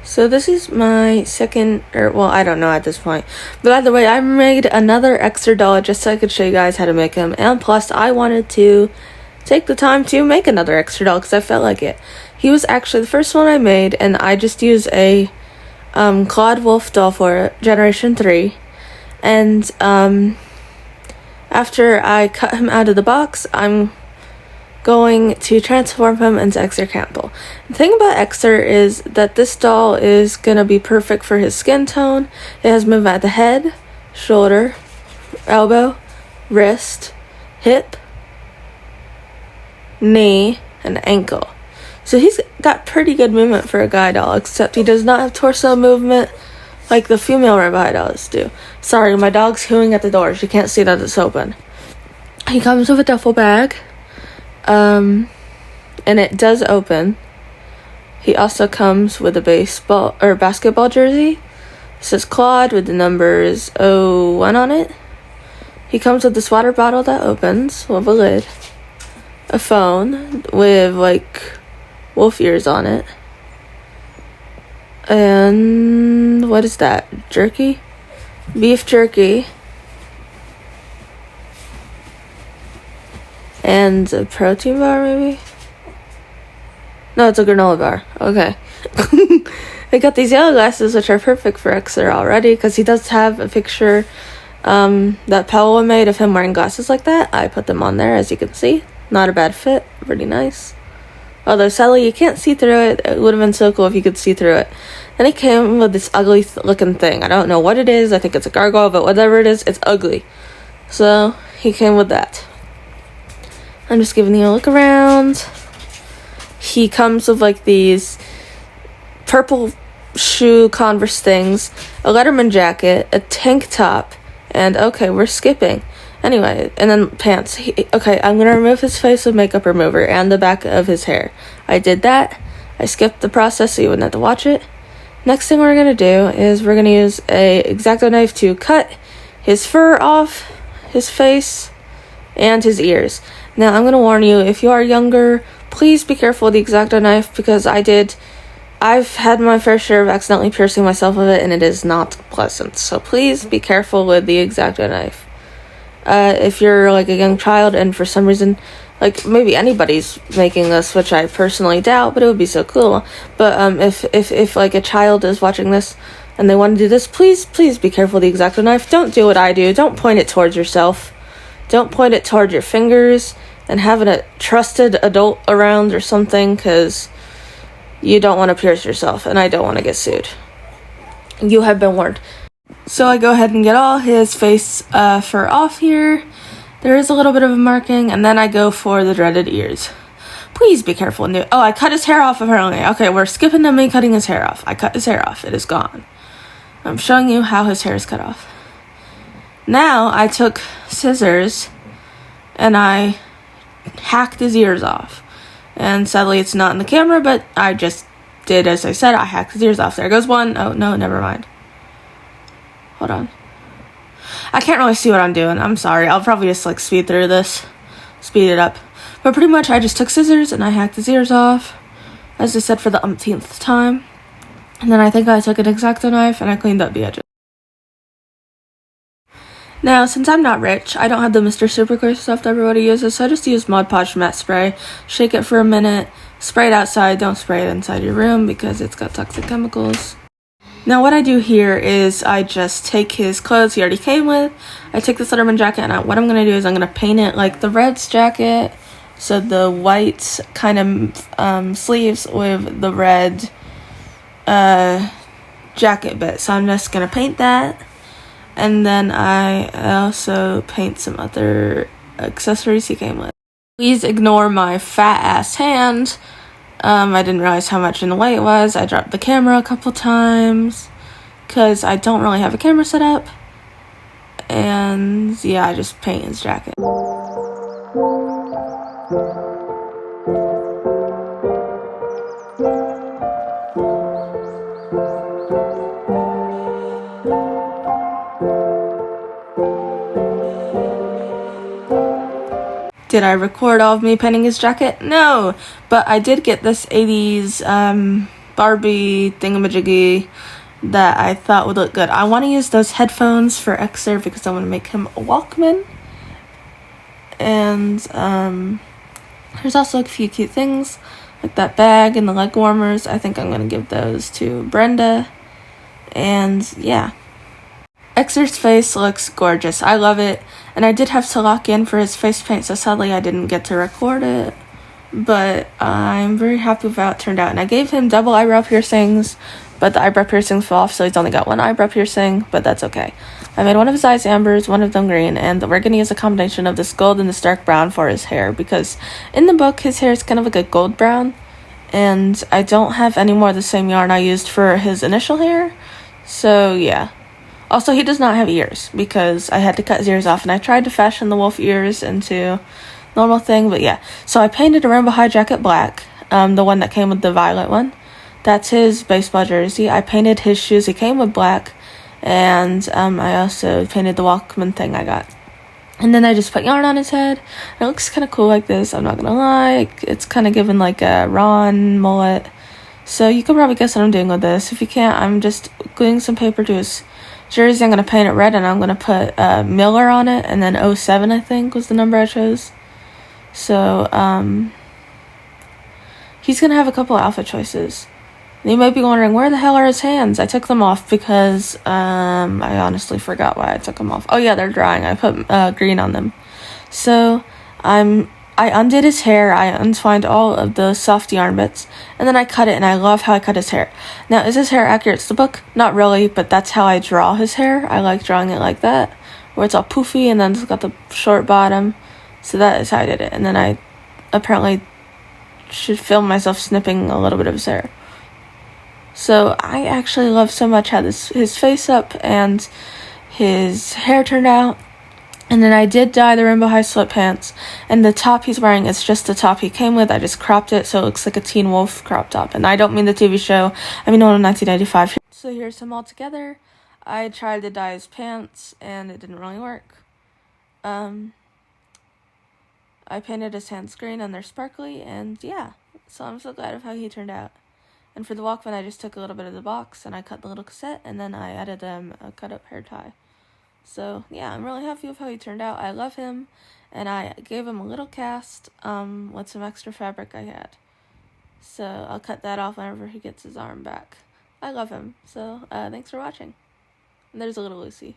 So this is my second, well, I don't know at this point. But by the way, I made another Exer doll just so I could show you guys how to make him. And plus, I wanted to take the time to make another Exer doll because I felt like it. He was actually the first one I made, and I just used a Claude Wolf doll for it, Generation 3. And after I cut him out of the box, I'm going to transform him into Exer Campbell. The thing about Exer is that this doll is going to be perfect for his skin tone. It has movement at the head, shoulder, elbow, wrist, hip, knee, and ankle. So he's got pretty good movement for a guy doll, except he does not have torso movement like the female rabbi dolls do. Sorry, my dog's hooing at the door. She can't see that it's open. He comes with a duffel bag. And it does open. He also comes with a baseball or basketball jersey. It says Claude with the numbers 01 on it. He comes with this water bottle that opens with a lid. A phone with like wolf ears on it. And what is that? Jerky? Beef jerky. And a protein bar, maybe? No, it's a granola bar. Okay. I got these yellow glasses, which are perfect for Exer already, because he does have a picture that Pella made of him wearing glasses like that. I put them on there, as you can see. Not a bad fit. Pretty nice. Although, sadly, you can't see through it. It would have been so cool if you could see through it. And it came with this ugly looking thing. I don't know what it is. I think it's a gargoyle, but whatever it is, it's ugly. So, he came with that. I'm just giving you a look around. He comes with like these purple shoe Converse things, a Letterman jacket, a tank top, and okay, we're skipping. Anyway, and then pants. Okay, I'm going to remove his face with makeup remover and the back of his hair. I did that. I skipped the process so you wouldn't have to watch it. Next thing we're going to do is we're going to use a X-Acto knife to cut his fur off, his face, and his ears. Now, I'm going to warn you, if you are younger, please be careful with the X-Acto knife, because I've had my fair share of accidentally piercing myself with it, and it is not pleasant. So please be careful with the X-Acto knife. If you're like a young child and for some reason, like maybe anybody's making this, which I personally doubt, but it would be so cool. But if like a child is watching this and they want to do this, please be careful with the X-Acto knife. Don't do what I do. Don't point it towards yourself. Don't point it toward your fingers and having a trusted adult around or something, because you don't want to pierce yourself, and I don't want to get sued. You have been warned. So I go ahead and get all his face fur off here. There is a little bit of a marking, and then I go for the dreaded ears. Please be careful. Oh, I cut his hair off apparently. Okay, we're skipping to me cutting his hair off. I cut his hair off. It is gone. I'm showing you how his hair is cut off. Now I took scissors and I hacked his ears off. And sadly it's not in the camera, but I just did as I said. I hacked his ears off. There goes one. Oh, no, never mind. Hold on. I can't really see what I'm doing. I'm sorry. I'll probably just like speed through this. Speed it up. But pretty much I just took scissors and I hacked his ears off. As I said, for the umpteenth time. And then I think I took an X-Acto knife and I cleaned up the edges. Now, since I'm not rich, I don't have the Mr. Super Clear stuff that everybody uses, so I just use Mod Podge matte spray, shake it for a minute, spray it outside, don't spray it inside your room because it's got toxic chemicals. Now what I do here is I just take his clothes he already came with, I take this Letterman jacket, and what I'm going to do is I'm going to paint it like the Reds jacket, so the white kind of sleeves with the red jacket bit, so I'm just going to paint that. And then I also paint some other accessories he came with. Please ignore my fat ass hand. I didn't realize how much in the way it was. I dropped the camera a couple times because I don't really have a camera set up. And yeah, I just paint his jacket. Did I record all of me painting his jacket? No, but I did get this 80s Barbie thingamajiggy that I thought would look good. I want to use those headphones for Exer because I want to make him a Walkman. And there's also a few cute things like that bag and the leg warmers. I think I'm going to give those to Brenda. And yeah. Exer's face looks gorgeous. I love it. And I did have to lock in for his face paint, so sadly I didn't get to record it. But I'm very happy with how it turned out. And I gave him double eyebrow piercings, but the eyebrow piercings fell off, so he's only got one eyebrow piercing, but that's okay. I made one of his eyes ambers, one of them green, and we're going to use a combination of this gold and this dark brown for his hair, because in the book his hair is kind of like a gold brown, and I don't have any more of the same yarn I used for his initial hair, so yeah. Also, he does not have ears, because I had to cut his ears off, and I tried to fashion the wolf ears into normal thing, but yeah. So I painted a rainbow high jacket black, the one that came with the violet one. That's his baseball jersey. I painted his shoes. He came with black, and I also painted the Walkman thing I got. And then I just put yarn on his head. It looks kind of cool like this, I'm not gonna lie. It's kind of given like a Ron mullet. So you can probably guess what I'm doing with this. If you can't, I'm just gluing some paper to his jersey. I'm gonna paint it red, and I'm gonna put Miller on it, and then 07 I think was the number I chose. So he's gonna have a couple of outfit choices. And you might be wondering, where the hell are his hands? I took them off because I honestly forgot why I took them off. Oh yeah, they're drying. I put green on them. So I undid his hair. I untwined all of the soft yarn bits, and then I cut it, and I love how I cut his hair. Now, is his hair accurate to the book? Not really, but that's how I draw his hair. I like drawing it like that, where it's all poofy, and then it's got the short bottom. So that is how I did it. And then I apparently should film myself snipping a little bit of his hair. So I actually love so much how his face up and his hair turned out. And then I did dye the rainbow high sweatpants, and the top he's wearing is just the top he came with. I just cropped it so it looks like a Teen Wolf crop top. And I don't mean the TV show, I mean the one in 1995. So here's him all together. I tried to dye his pants, and it didn't really work. I painted his hands green, and they're sparkly, and yeah. So I'm so glad of how he turned out. And for the Walkman, I just took a little bit of the box, and I cut the little cassette, and then I added a cut-up hair tie. So, yeah, I'm really happy with how he turned out. I love him, and I gave him a little cast with some extra fabric I had. So I'll cut that off whenever he gets his arm back. I love him, so thanks for watching. And there's a little Lucy.